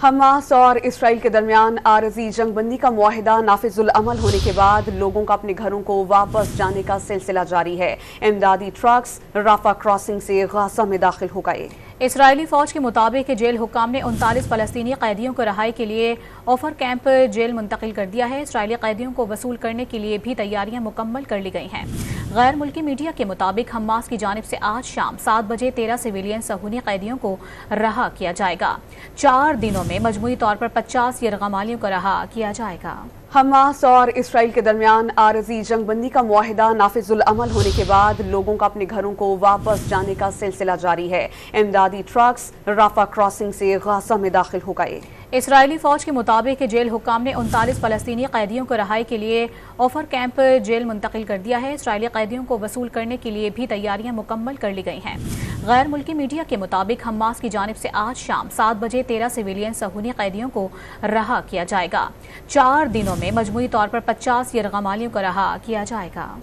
Hamas اور اسرائیل کے درمیان عارضی جنگ بندی کا معاہدہ نافذ العمل ہونے کے بعد لوگوں کا اپنے گھروں کو واپس جانے کا سلسلہ جاری ہے۔ امدادی ٹرکس رافع کراسنگ سے غزہ میں داخل ہو گئے۔ اسرائیلی فوج کے مطابق جیل حکام نے 39 فلسطینی قیدیوں کو رہائی کے لیے اوفر کیمپ جیل منتقل کر دیا ہے۔ اسرائیلی قیدیوں کو وصول کرنے کے لیے بھی تیاریاں مکمل کر لی گئی ہیں۔ غیر ملکی میڈیا کے مطابق حماس کی جانب سے آج شام 7 بجے 13 سویلین صہیونی قیدیوں کو رہا کیا جائے گا۔ 4 دنوں میں مجموعی طور پر 50 یرغمالیوں کو رہا کیا جائے گا۔ حماس اور اسرائیل کے درمیان عارضی جنگ بندی کا معاہدہ نافذ العمل ہونے کے بعد لوگوں کا اپنے گھروں کو واپس جانے کا سلسلہ جاری ہے۔ امدادی ٹرکس رافع کراسنگ سے غزہ میں داخل ہو گئے۔ اسرائیلی فوج کے مطابق جیل حکام نے 39 فلسطینی قیدیوں کو رہائی کے لیے اوفر کیمپ جیل منتقل کر دیا ہے۔ اسرائیلی قیدیوں کو وصول کرنے کے لیے بھی تیاریاں مکمل کر لی گئی ہیں۔ غیر ملکی میڈیا کے مطابق حماس کی جانب سے آج شام 7 بجے 13 سویلین صہیونی قیدیوں کو رہا کیا جائے گا۔ 4 دنوں میں مجموعی طور پر 50 یرغمالیوں کو رہا کیا جائے گا۔